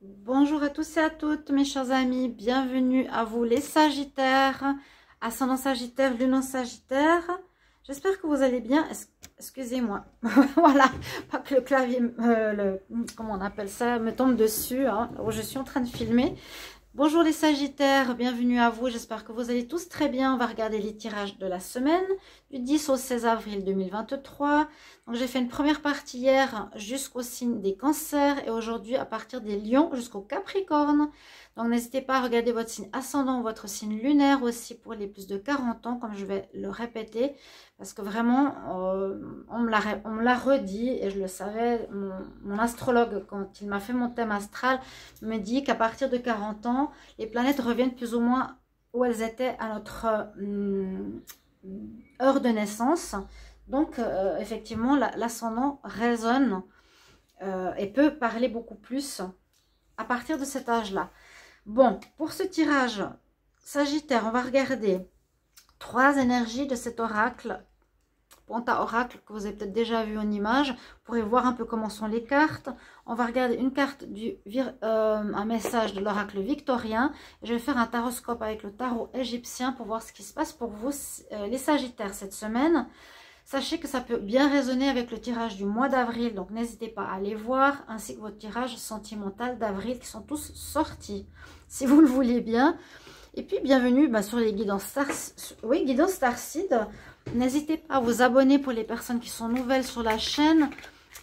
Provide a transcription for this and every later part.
Bonjour à tous et à toutes mes chers amis, bienvenue à vous les Sagittaires, ascendant Sagittaire, lune en Sagittaire. J'espère que vous allez bien. Excusez-moi, voilà, pas que le clavier, comment on appelle ça, me tombe dessus, hein, où je suis en train de filmer. Bonjour les Sagittaires, bienvenue à vous, j'espère que vous allez tous très bien. On va regarder les tirages de la semaine du 10 au 16 avril 2023. Donc j'ai fait une première partie hier jusqu'au signe des Cancers et aujourd'hui à partir des Lions jusqu'au Capricorne. Donc n'hésitez pas à regarder votre signe ascendant, votre signe lunaire aussi pour les plus de 40 ans, comme je vais le répéter. Parce que vraiment, on me l'a redit et je le savais, mon astrologue, quand il m'a fait mon thème astral, me dit qu'à partir de 40 ans, les planètes reviennent plus ou moins où elles étaient à notre heure de naissance. Donc, effectivement, l'ascendant résonne et peut parler beaucoup plus à partir de cet âge-là. Bon, pour ce tirage Sagittaire, on va regarder 3 énergies de cet oracle, Penta-oracle, que vous avez peut-être déjà vu en image. Vous pourrez voir un peu comment sont les cartes. On va regarder une carte, un message de l'oracle victorien. Je vais faire un taroscope avec le tarot égyptien pour voir ce qui se passe pour vous, les Sagittaires, cette semaine. Sachez que ça peut bien résonner avec le tirage du mois d'avril, donc n'hésitez pas à aller voir, ainsi que votre tirage sentimental d'avril qui sont tous sortis, si vous le voulez bien. Et puis bienvenue sur les guidances Starseed. N'hésitez pas à vous abonner pour les personnes qui sont nouvelles sur la chaîne.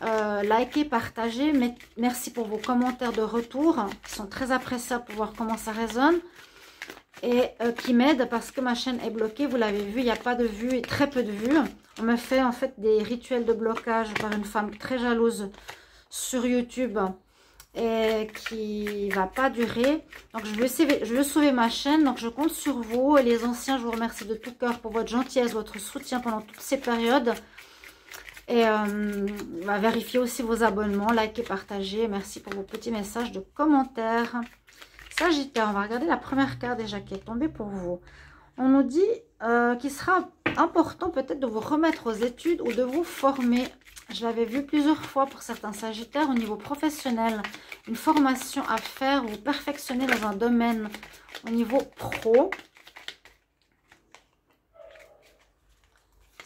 Likez, partagez. Merci pour vos commentaires de retour qui sont très appréciables pour voir comment ça résonne. Et qui m'aident parce que ma chaîne est bloquée. Vous l'avez vu, il n'y a pas de vues et très peu de vues. On me fait en fait des rituels de blocage par une femme très jalouse sur YouTube et qui va pas durer. Donc je veux sauver ma chaîne, donc je compte sur vous. Et les anciens, je vous remercie de tout cœur pour votre gentillesse, votre soutien pendant toutes ces périodes. Et vérifiez aussi vos abonnements, likez, partagez. Merci pour vos petits messages de commentaires. Sagittaire, on va regarder la première carte déjà qui est tombée pour vous. On nous dit qu'il sera important peut-être de vous remettre aux études ou de vous former. Je l'avais vu plusieurs fois pour certains Sagittaires au niveau professionnel. Une formation à faire, vous perfectionner dans un domaine au niveau pro.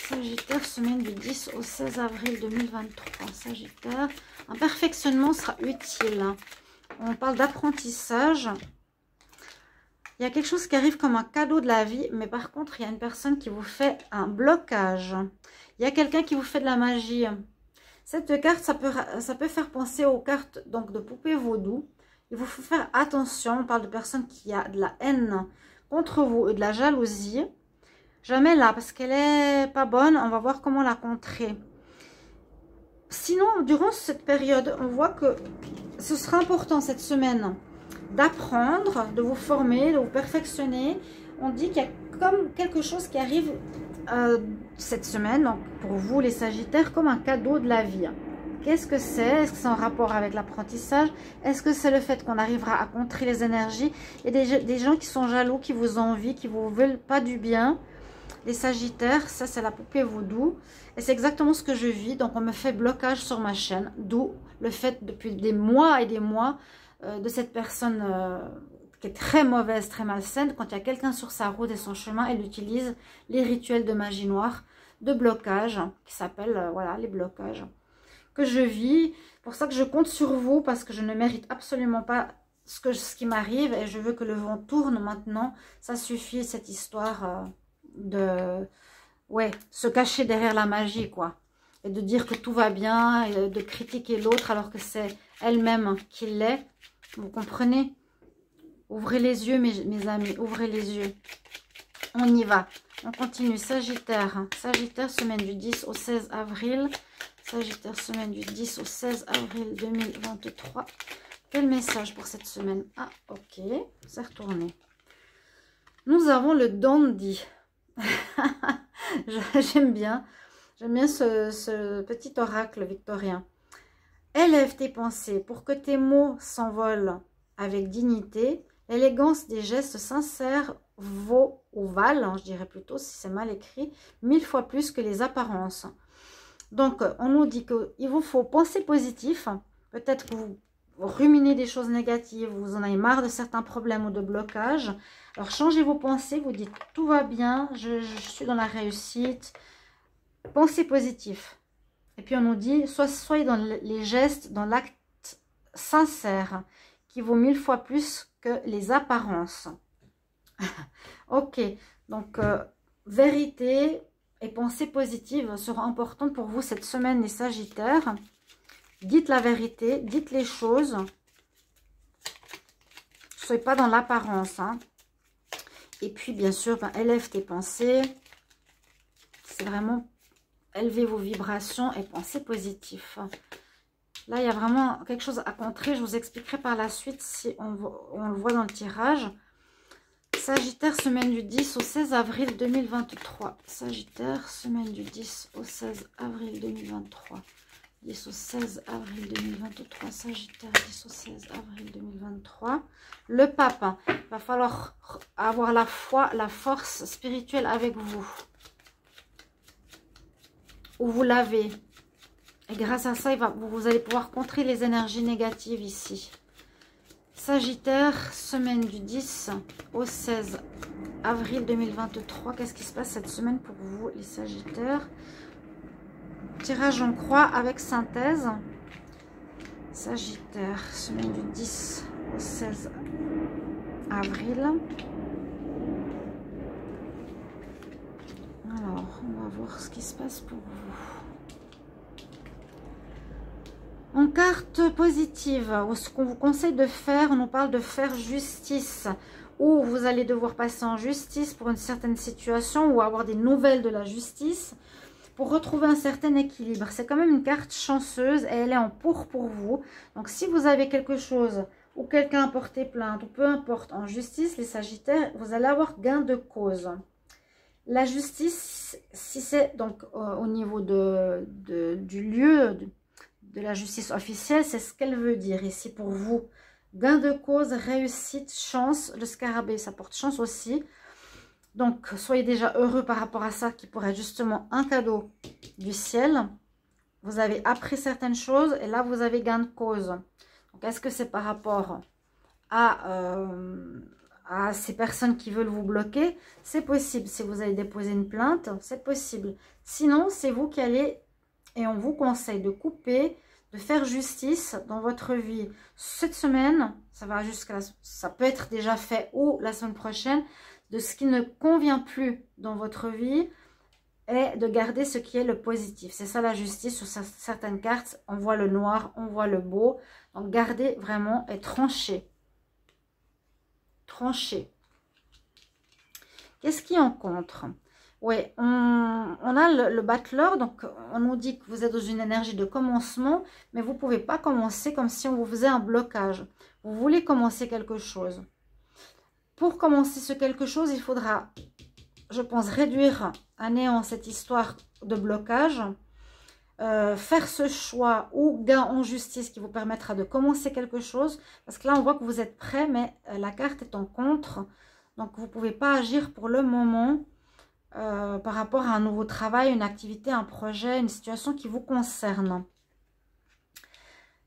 Sagittaire, semaine du 10 au 16 avril 2023. Sagittaire, un perfectionnement sera utile. On parle d'apprentissage. Il y a quelque chose qui arrive comme un cadeau de la vie, mais par contre, il y a une personne qui vous fait un blocage. Il y a quelqu'un qui vous fait de la magie. Cette carte, ça peut faire penser aux cartes donc, de poupées vaudou. Il vous faut faire attention. On parle de personnes qui a de la haine contre vous et de la jalousie. Jamais là, parce qu'elle est pas bonne. On va voir comment la contrer. Sinon, durant cette période, on voit que ce sera important cette semaine d'apprendre, de vous former, de vous perfectionner. On dit qu'il y a comme quelque chose qui arrive cette semaine, donc pour vous les Sagittaires, comme un cadeau de la vie. Qu'est-ce que c'est? Est-ce que c'est en rapport avec l'apprentissage? Est-ce que c'est le fait qu'on arrivera à contrer les énergies? Il y a des gens qui sont jaloux, qui vous envient, qui vous veulent pas du bien. Les Sagittaires, ça c'est la poupée vaudou. Et c'est exactement ce que je vis. Donc on me fait blocage sur ma chaîne. D'où le fait depuis des mois et des mois de cette personne qui est très mauvaise, très malsaine. Quand il y a quelqu'un sur sa route et son chemin, elle utilise les rituels de magie noire, de blocage, qui s'appellent voilà, les blocages que je vis. Pour ça que je compte sur vous, parce que je ne mérite absolument pas ce qui m'arrive. Et je veux que le vent tourne maintenant. Ça suffit, cette histoire de se cacher derrière la magie, quoi. Et de dire que tout va bien, et de critiquer l'autre alors que c'est elle-même qui l'est. Vous comprenez? Ouvrez les yeux, mes amis, ouvrez les yeux. On y va. On continue. Sagittaire. Sagittaire, semaine du 10 au 16 avril. Sagittaire, semaine du 10 au 16 avril 2023. Quel message pour cette semaine? Ah, ok. C'est retourné. Nous avons le dandy. J'aime bien. J'aime bien ce petit oracle victorien. Élève tes pensées pour que tes mots s'envolent avec dignité. L'élégance des gestes sincères vaut ou valent, je dirais plutôt si c'est mal écrit, 1000 fois plus que les apparences. Donc, on nous dit qu'il vous faut penser positif. Peut-être que vous ruminez des choses négatives, vous en avez marre de certains problèmes ou de blocages, alors changez vos pensées, vous dites tout va bien, je suis dans la réussite. Pensez positif. Et puis on nous dit, soyez dans les gestes, dans l'acte sincère, qui vaut 1000 fois plus que les apparences. Ok, donc vérité et pensée positive seront importantes pour vous cette semaine, les Sagittaires. Dites la vérité, dites les choses. Ne soyez pas dans l'apparence. Hein. Et puis, bien sûr, élève tes pensées. C'est vraiment élever vos vibrations et penser positif. Là, il y a vraiment quelque chose à contrer. Je vous expliquerai par la suite si on le voit dans le tirage. Sagittaire, semaine du 10 au 16 avril 2023. Sagittaire, semaine du 10 au 16 avril 2023. 10 au 16 avril 2023. Sagittaire, 10 au 16 avril 2023. Le pape, il va falloir avoir la foi, la force spirituelle avec vous. Où vous l'avez. Et grâce à ça, vous allez pouvoir contrer les énergies négatives ici. Sagittaire, semaine du 10 au 16 avril 2023. Qu'est-ce qui se passe cette semaine pour vous, les Sagittaires? Tirage en croix avec synthèse. Sagittaire, semaine du 10 au 16 avril. Alors, on va voir ce qui se passe pour vous. En carte positive, ce qu'on vous conseille de faire, on nous parle de faire justice. Ou vous allez devoir passer en justice pour une certaine situation ou avoir des nouvelles de la justice pour retrouver un certain équilibre. C'est quand même une carte chanceuse et elle est en pour vous. Donc si vous avez quelque chose ou quelqu'un a porté plainte ou peu importe en justice, les Sagittaires, vous allez avoir gain de cause. La justice, si c'est donc au niveau du lieu de la justice officielle, c'est ce qu'elle veut dire ici pour vous. Gain de cause, réussite, chance. Le scarabée, ça porte chance aussi. Donc, soyez déjà heureux par rapport à ça, qui pourrait être justement un cadeau du ciel. Vous avez appris certaines choses et là, vous avez gain de cause. Donc, est-ce que c'est par rapport à ces personnes qui veulent vous bloquer? C'est possible. Si vous avez déposé une plainte, c'est possible. Sinon, c'est vous qui allez, et on vous conseille de couper, de faire justice dans votre vie. Cette semaine, ça peut être déjà fait ou la semaine prochaine, de ce qui ne convient plus dans votre vie et de garder ce qui est le positif. C'est ça la justice. Sur certaines cartes, on voit le noir, on voit le beau. Donc, gardez vraiment et tranchez. Tranchez. Qu'est-ce qui en contre? Oui, on a le battleur, donc on nous dit que vous êtes dans une énergie de commencement, mais vous ne pouvez pas commencer comme si on vous faisait un blocage. Vous voulez commencer quelque chose. Pour commencer ce quelque chose, il faudra, je pense, réduire à néant cette histoire de blocage, faire ce choix ou gain en justice qui vous permettra de commencer quelque chose, parce que là on voit que vous êtes prêt, mais la carte est en contre, donc vous ne pouvez pas agir pour le moment par rapport à un nouveau travail, une activité, un projet, une situation qui vous concerne.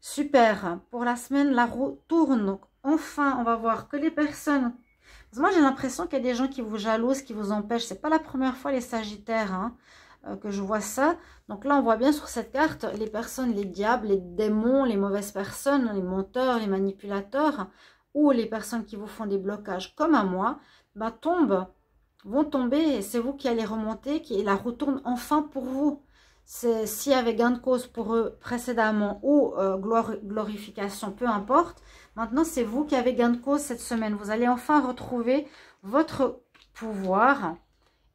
Super, pour la semaine la roue tourne, donc enfin on va voir que les personnes... Moi j'ai l'impression qu'il y a des gens qui vous jalousent, qui vous empêchent, c'est pas la première fois les Sagittaires, hein, que je vois ça. Donc là, on voit bien sur cette carte, les personnes, les diables, les démons, les mauvaises personnes, les menteurs, les manipulateurs, ou les personnes qui vous font des blocages comme à moi, vont tomber et c'est vous qui allez remonter, et la roue tourne enfin pour vous. S'il y avait gain de cause pour eux précédemment ou glorification, peu importe, maintenant c'est vous qui avez gain de cause cette semaine. Vous allez enfin retrouver votre pouvoir.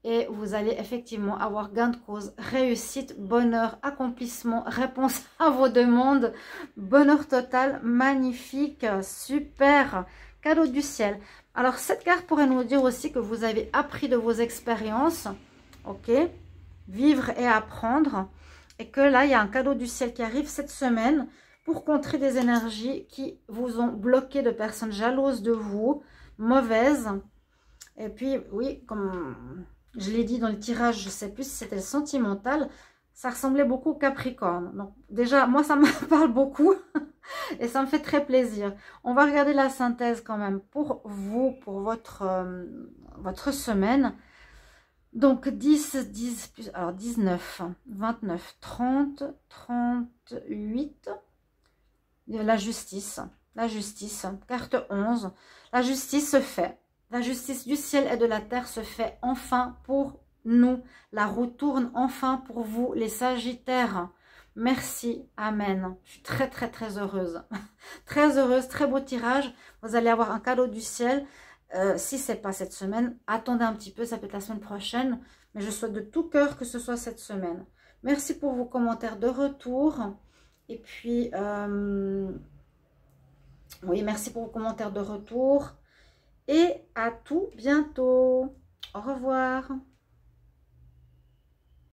Et vous allez effectivement avoir gain de cause, réussite, bonheur, accomplissement, réponse à vos demandes, bonheur total, magnifique, super, cadeau du ciel. Alors cette carte pourrait nous dire aussi que vous avez appris de vos expériences, ok, vivre et apprendre. Et que là, il y a un cadeau du ciel qui arrive cette semaine pour contrer des énergies qui vous ont bloqué, de personnes jalouses de vous, mauvaises. Et puis, oui, comme... je l'ai dit dans le tirage, je ne sais plus si c'était le sentimental. ça ressemblait beaucoup au Capricorne. Donc déjà, moi, ça me parle beaucoup et ça me fait très plaisir. On va regarder la synthèse quand même pour vous, pour votre semaine. Donc 10 plus, alors 19, 29, 30, 38, la justice, carte 11, la justice se fait. La justice du ciel et de la terre se fait enfin pour nous. La roue tourne enfin pour vous, les Sagittaires. Merci, amen. Je suis très, très, très heureuse. Très heureuse, très beau tirage. Vous allez avoir un cadeau du ciel. Si ce n'est pas cette semaine, attendez un petit peu, ça peut être la semaine prochaine. Mais je souhaite de tout cœur que ce soit cette semaine. Merci pour vos commentaires de retour. Et puis, oui, merci pour vos commentaires de retour. Et à tout bientôt. Au revoir.